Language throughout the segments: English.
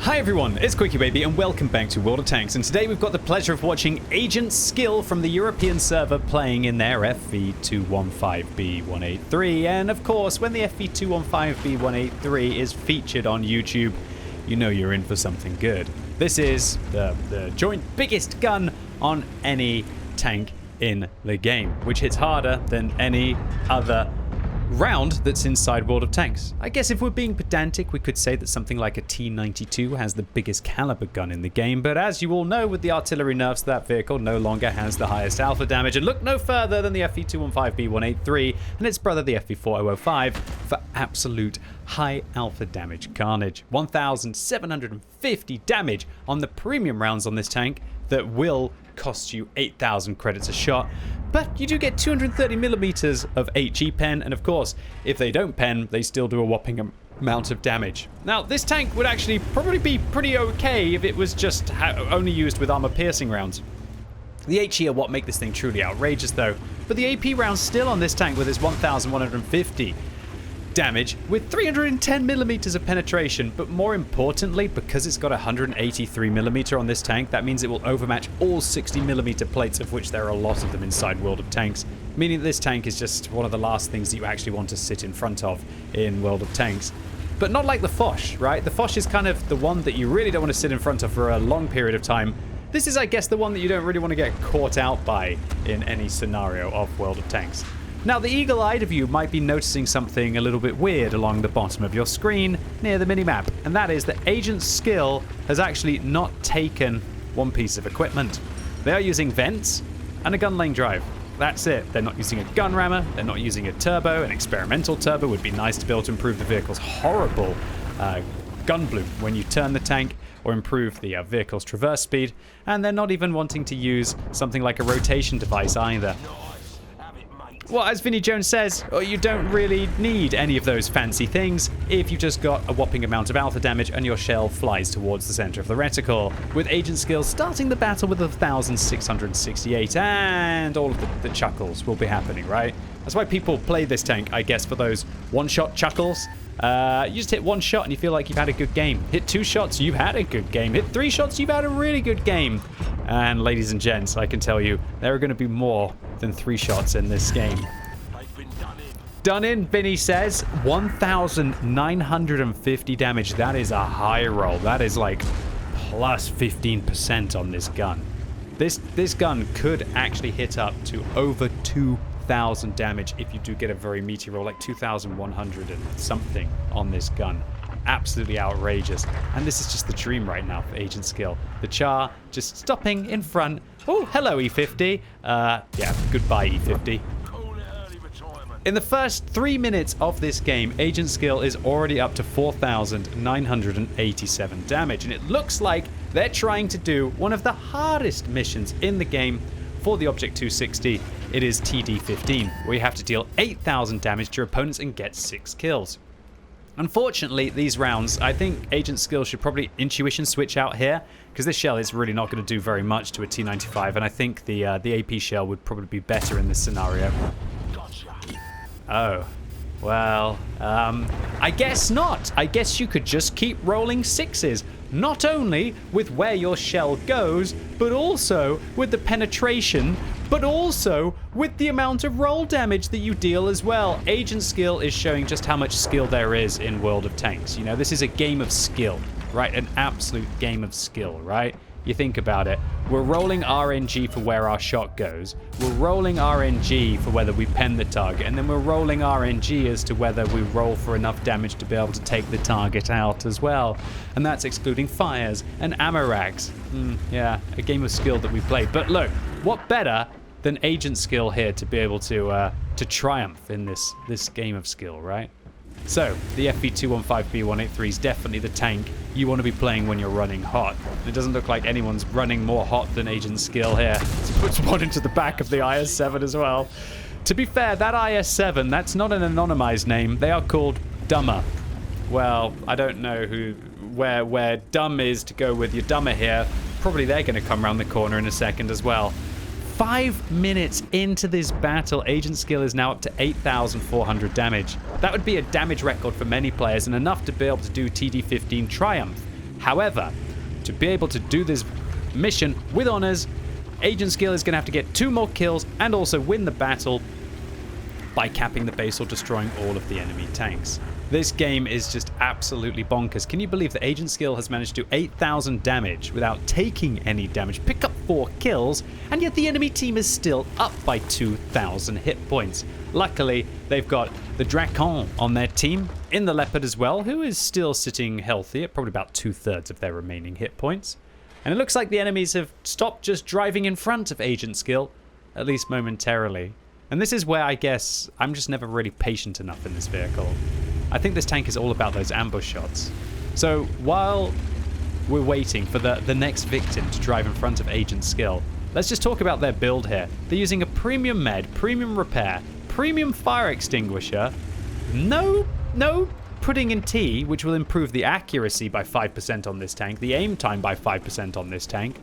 Hi everyone, it's QuickyBaby and welcome back to World of Tanks, and today we've got the pleasure of watching AgentSKILL from the European server playing in their FV215b183, and of course when the FV215b183 is featured on YouTube, you know you're in for something good. This is the joint biggest gun on any tank in the game, which hits harder than any other round that's inside World of Tanks. I guess if we're being pedantic, we could say that something like a T92 has the biggest caliber gun in the game, but as you all know, with the artillery nerfs, that vehicle no longer has the highest alpha damage, and look no further than the FV215b183 and its brother the FV4005 for absolute high alpha damage carnage. 1,750 damage on the premium rounds on this tank that will cost you 8,000 credits a shot, but you do get 230mm of HE pen, and of course, if they don't pen, they still do a whopping amount of damage. Now, this tank would actually probably be pretty okay if it was just only used with armor-piercing rounds. The HE are what make this thing truly outrageous, though, but the AP rounds still on this tank with its 1,150 damage with 310mm of penetration, but more importantly, because it's got 183mm on this tank, that means it will overmatch all 60mm plates, of which there are a lot of them inside World of Tanks, meaning that this tank is just one of the last things that you actually want to sit in front of in World of Tanks. But not like the Foch, right? The Foch is kind of the one that you really don't want to sit in front of for a long period of time. This is, I guess, the one that you don't really want to get caught out by in any scenario of World of Tanks. Now, the eagle-eyed of you might be noticing something a little bit weird along the bottom of your screen near the minimap, and that is that AgentSKILL has actually not taken one piece of equipment. They are using vents and a gun lane drive. That's it. They're not using a gun rammer, they're not using a turbo. An experimental turbo would be nice to be able to improve the vehicle's horrible gun bloom when you turn the tank, or improve the vehicle's traverse speed, and they're not even wanting to use something like a rotation device either. Well, as Vinnie Jones says, you don't really need any of those fancy things if you just got a whopping amount of alpha damage and your shell flies towards the center of the reticle, with AgentSKILL starting the battle with 1,668, and all of the chuckles will be happening, right? That's why people play this tank, I guess, for those one-shot chuckles. You just hit one shot and you feel like you've had a good game. Hit two shots, you've had a good game. Hit three shots, you've had a really good game. And ladies and gents, I can tell you, there are going to be more than 3 shots in this game. Done in, Vinny says. 1,950 damage. That is a high roll. That is like plus 15% on this gun. This gun could actually hit up to over 2,000 damage if you do get a very meaty roll, like 2,100 and something on this gun. Absolutely outrageous. And this is just the dream right now for AgentSKILL. The Char just stopping in front. Oh, hello E50. Yeah, goodbye E50. In the first 3 minutes of this game, AgentSKILL is already up to 4,987 damage, and it looks like they're trying to do one of the hardest missions in the game for the Object 260. It is TD15, where you have to deal 8,000 damage to your opponents and get 6 kills. Unfortunately, these rounds, I think AgentSKILL should probably intuition switch out here, because this shell is really not going to do very much to a T95, and I think the AP shell would probably be better in this scenario. Oh, well, I guess not. I guess you could just keep rolling 6s, not only with where your shell goes, but also with the penetration, but also with the amount of roll damage that you deal as well. AgentSKILL is showing just how much skill there is in World of Tanks. You know, this is a game of skill, right? An absolute game of skill, right? You think about it. We're rolling RNG for where our shot goes. We're rolling RNG for whether we pen the target. And then we're rolling RNG as to whether we roll for enough damage to be able to take the target out as well. And that's excluding fires and ammo racks. Yeah, a game of skill that we play. But look, what better than AgentSKILL here to be able to triumph in this game of skill, right? So, the FV215b183 is definitely the tank you want to be playing when you're running hot. It doesn't look like anyone's running more hot than AgentSKILL here. So puts one into the back of the IS-7 as well. To be fair, that IS-7, that's not an anonymized name. They are called Dumber. Well, I don't know where dumb is to go with your dumber here. Probably they're going to come around the corner in a second as well. 5 minutes into this battle, AgentSKILL is now up to 8,400 damage. That would be a damage record for many players and enough to be able to do TD15 Triumph. However, to be able to do this mission with honors, AgentSKILL is going to have to get 2 more kills and also win the battle by capping the base or destroying all of the enemy tanks. This game is just absolutely bonkers. Can you believe that AgentSKILL has managed to do 8,000 damage without taking any damage, pick up 4 kills, and yet the enemy team is still up by 2,000 hit points. Luckily, they've got the Drakon on their team, in the Leopard as well, who is still sitting healthy at probably about 2/3 of their remaining hit points. And it looks like the enemies have stopped just driving in front of AgentSKILL, at least momentarily. And this is where I guess I'm just never really patient enough in this vehicle. I think this tank is all about those ambush shots. So while we're waiting for the next victim to drive in front of AgentSKILL, let's just talk about their build here. They're using a premium med, premium repair, premium fire extinguisher, no putting in T, which will improve the accuracy by 5% on this tank, the aim time by 5% on this tank,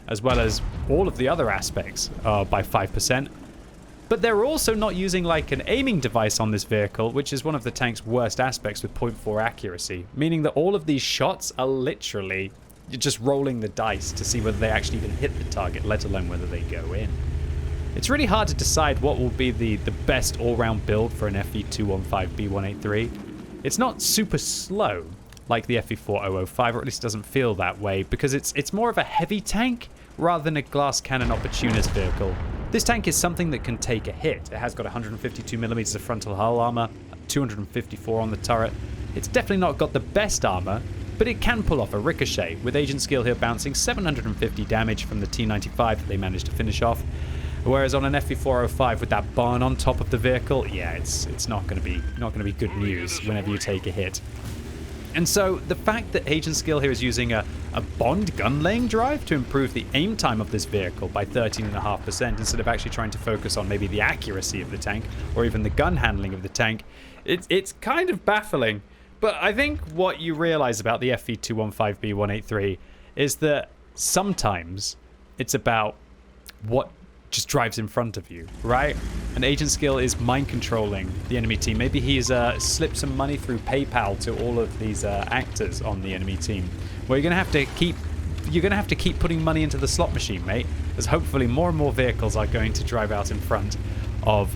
as well as all of the other aspects by 5%. But they're also not using like an aiming device on this vehicle, which is one of the tank's worst aspects with 0.4 accuracy, meaning that all of these shots are literally just rolling the dice to see whether they actually even hit the target, let alone whether they go in. It's really hard to decide what will be the best all-round build for an FV215b183. It's not super slow like the FV4005, or at least it doesn't feel that way, because it's more of a heavy tank rather than a glass cannon opportunist vehicle. This tank is something that can take a hit. It has got 152mm of frontal hull armor, 254 on the turret. It's definitely not got the best armor, but it can pull off a ricochet, with AgentSKILL here bouncing 750 damage from the T95 that they managed to finish off. Whereas on an FV405 with that barn on top of the vehicle, yeah, it's not going to be good news whenever you take a hit. And so the fact that AgentSKILL here is using a Bond gun laying drive to improve the aim time of this vehicle by 13.5% instead of actually trying to focus on maybe the accuracy of the tank or even the gun handling of the tank, it's kind of baffling. But I think what you realize about the FV215b183 is that sometimes it's about what just drives in front of you, right? And AgentSKILL is mind controlling the enemy team. Maybe he's slipped some money through PayPal to all of these actors on the enemy team. Well, you're gonna have to keep putting money into the slot machine, mate, as hopefully more and more vehicles are going to drive out in front of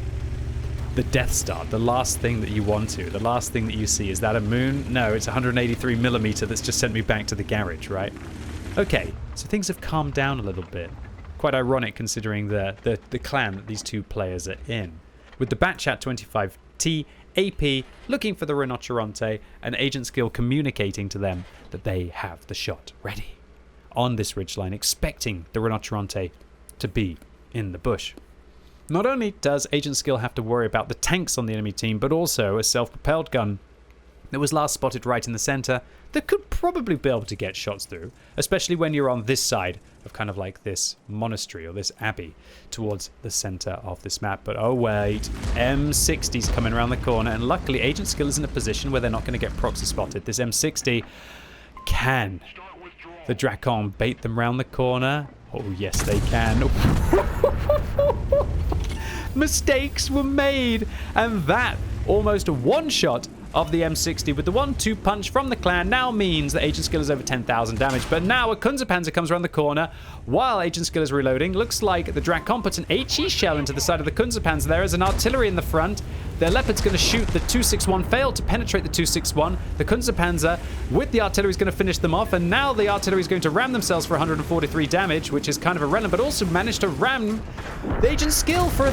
the Death Star, the last thing that you want to. The last thing that you see. Is that a moon? No, it's 183mm that's just sent me back to the garage, right? Okay, so things have calmed down a little bit. Quite ironic considering the clan that these two players are in. With the Batchat 25T AP looking for the Rinoceronte and AgentSKILL communicating to them that they have the shot ready on this ridgeline, expecting the Rinoceronte to be in the bush. Not only does AgentSKILL have to worry about the tanks on the enemy team, but also a self-propelled gun that was last spotted right in the center that could probably be able to get shots through, especially when you're on this side of kind of like this monastery or this abbey towards the center of this map. But oh wait, M60's coming around the corner, and luckily AgentSKILL is in a position where they're not going to get proxy spotted. This M60 can the Drakon bait them round the corner? Oh yes they can. Mistakes were made, and that almost a one-shot of the M60 with the 1-2 punch from the clan now means that AgentSKILL is over 10,000 damage. But now a Kunzepanzer comes around the corner while AgentSKILL is reloading. Looks like the Drakon puts an HE shell into the side of the Kunzepanzer. There is an artillery in the front. Their Leopard's going to shoot the 261, failed to penetrate the 261. The Kunzepanzer with the artillery is going to finish them off, and now the artillery is going to ram themselves for 143 damage, which is kind of irrelevant, but also managed to ram the AgentSKILL for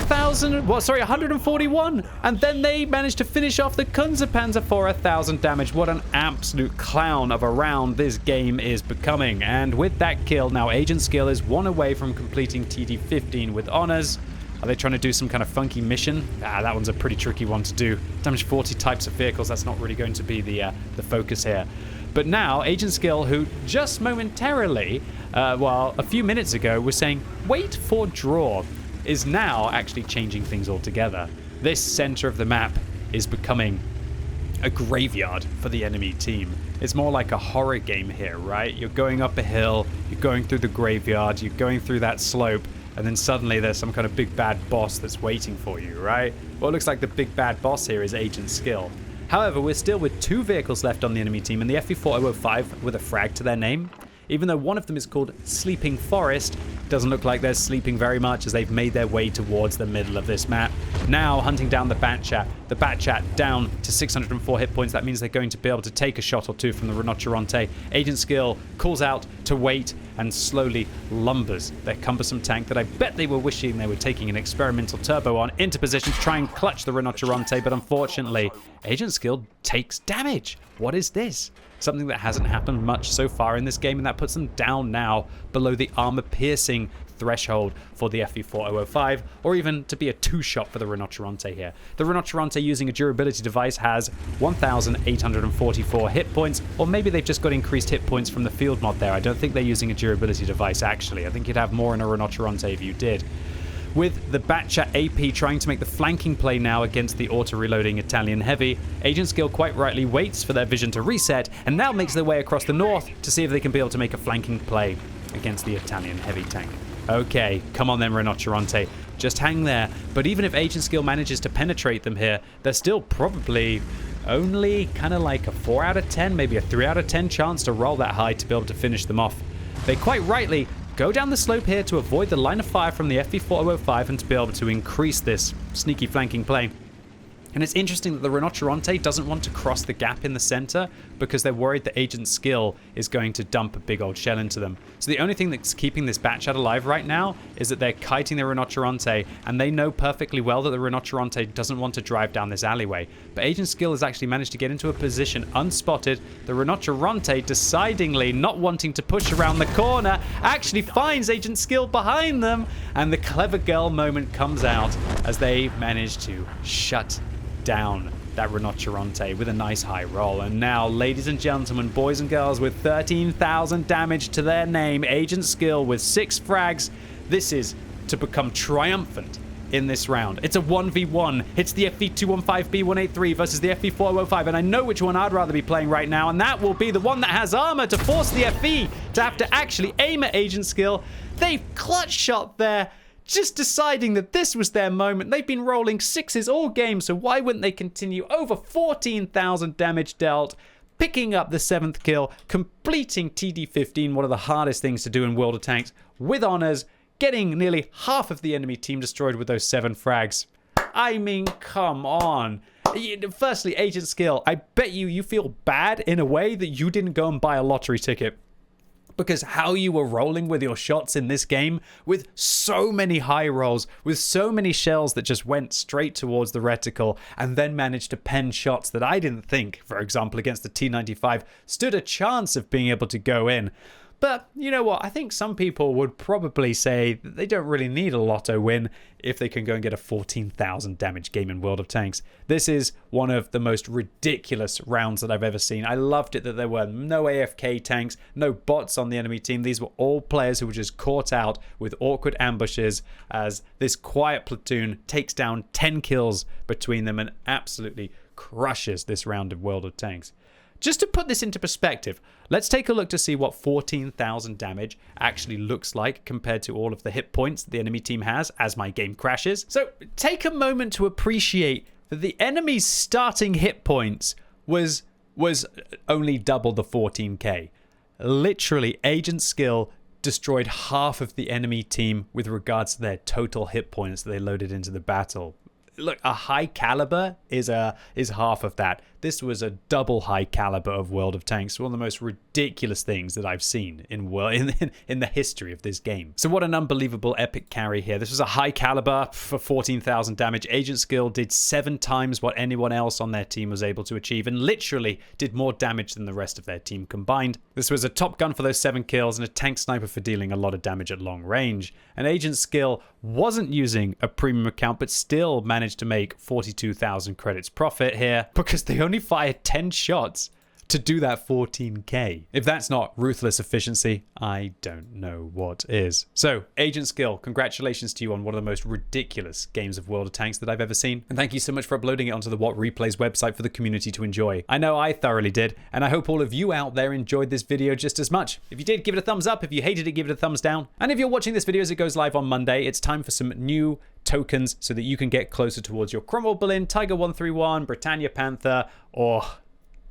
141, and then they managed to finish off the Kunzepanzer for 1,000 damage. What an absolute clown of a round this game is becoming. And with that kill, now AgentSKILL is one away from completing TD15 with honors. Are they trying to do some kind of funky mission? That one's a pretty tricky one to do. Damage 40 types of vehicles, that's not really going to be the focus here. But now, AgentSKILL, who just momentarily, a few minutes ago, was saying, wait for draw, is now actually changing things altogether. This center of the map is becoming a graveyard for the enemy team. It's more like a horror game here, right? You're going up a hill, you're going through the graveyard, you're going through that slope, and then suddenly there's some kind of big bad boss that's waiting for you, right? Well, it looks like the big bad boss here is AgentSKILL. However, we're still with 2 vehicles left on the enemy team, and the FV4005 with a frag to their name. Even though one of them is called Sleeping Forest, doesn't look like they're sleeping very much as they've made their way towards the middle of this map. Now hunting down the Batchat. The Batchat down to 604 hit points. That means they're going to be able to take a shot or two from the Rinoceronte. AgentSKILL calls out to wait and slowly lumbers their cumbersome tank that I bet they were wishing they were taking an experimental turbo on into position to try and clutch the Rinoceronte, but unfortunately, AgentSKILL takes damage. What is this? Something that hasn't happened much so far in this game, and that puts them down now below the armor-piercing threshold for the FV4005, or even to be a 2-shot for the Rinoceronte here. The Rinoceronte, using a durability device, has 1,844 hit points, or maybe they've just got increased hit points from the field mod there. I don't think they're using a durability device, actually. I think you'd have more in a Rinoceronte if you did. With the Batchat AP trying to make the flanking play now against the auto-reloading Italian Heavy, AgentSKILL quite rightly waits for their vision to reset and now makes their way across the north to see if they can be able to make a flanking play against the Italian Heavy tank. Okay, come on then, Rinoceronte. Just hang there. But even if AgentSKILL manages to penetrate them here, they're still probably only kind of like a 4 out of 10, maybe a 3 out of 10 chance to roll that high to be able to finish them off. They quite rightly go down the slope here to avoid the line of fire from the FV4005 and to be able to increase this sneaky flanking play. And it's interesting that the Rinoceronte doesn't want to cross the gap in the center because they're worried that AgentSKILL is going to dump a big old shell into them. So the only thing that's keeping this Batchat alive right now is that they're kiting the Rinoceronte, and they know perfectly well that the Rinoceronte doesn't want to drive down this alleyway. But AgentSKILL has actually managed to get into a position unspotted. The Rinoceronte, decidingly not wanting to push around the corner, actually finds AgentSKILL behind them, and the clever girl moment comes out as they manage to shut down that Rinoceronte with a nice high roll. And now, ladies and gentlemen, boys and girls, with 13,000 damage to their name, AgentSKILL with 6 frags, this is to become triumphant in this round. It's a 1v1. It's the FV215b 183 versus the FV4005, and I know which one I'd rather be playing right now, and that will be the one that has armor to force the FV to have to actually aim at AgentSKILL. They've clutch shot there, just deciding that this was their moment. They've been rolling 6s all game, so why wouldn't they continue? Over 14,000 damage dealt, picking up the 7th kill, completing TD15, one of the hardest things to do in World of Tanks, with honors, getting nearly half of the enemy team destroyed with those 7 frags. I mean, come on. Firstly, AgentSKILL, I bet you feel bad in a way that you didn't go and buy a lottery ticket. Because how you were rolling with your shots in this game, with so many high rolls, with so many shells that just went straight towards the reticle, and then managed to pen shots that I didn't think, for example, against the T95, stood a chance of being able to go in. But you know what? I think some people would probably say that they don't really need a lotto win if they can go and get a 14,000 damage game in World of Tanks. This is one of the most ridiculous rounds that I've ever seen. I loved it that there were no AFK tanks, no bots on the enemy team. These were all players who were just caught out with awkward ambushes as this quiet platoon takes down 10 kills between them and absolutely crushes this round of World of Tanks. Just to put this into perspective, let's take a look to see what 14,000 damage actually looks like compared to all of the hit points the enemy team has as my game crashes. So take a moment to appreciate that the enemy's starting hit points was only double the 14k. Literally, AgentSKILL destroyed half of the enemy team with regards to their total hit points that they loaded into the battle. Look, a high caliber is half of that. This was a double high caliber of World of Tanks. One of the most ridiculous things that I've seen in the history of this game. So what an unbelievable epic carry here. This was a high caliber for 14,000 damage. AgentSKILL did 7 times what anyone else on their team was able to achieve and literally did more damage than the rest of their team combined. This was a top gun for those 7 kills and a tank sniper for dealing a lot of damage at long range. And AgentSKILL wasn't using a premium account but still managed to make 42,000 credits profit here because they only fired 10 shots to do that 14k. If that's not ruthless efficiency, I don't know what is. So, AgentSKILL, congratulations to you on one of the most ridiculous games of World of Tanks that I've ever seen. And thank you so much for uploading it onto the What Replays website for the community to enjoy. I know I thoroughly did, and I hope all of you out there enjoyed this video just as much. If you did, give it a thumbs up. If you hated it, give it a thumbs down. And if you're watching this video as it goes live on Monday, it's time for some new tokens so that you can get closer towards your Cromwell Berlin, Tiger 131, Britannia Panther, or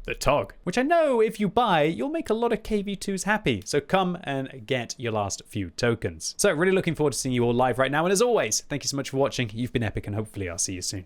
the TOG, which I know if you buy, you'll make a lot of KV2s happy. So come and get your last few tokens. So really looking forward to seeing you all live right now. And as always, thank you so much for watching. You've been epic, and hopefully I'll see you soon.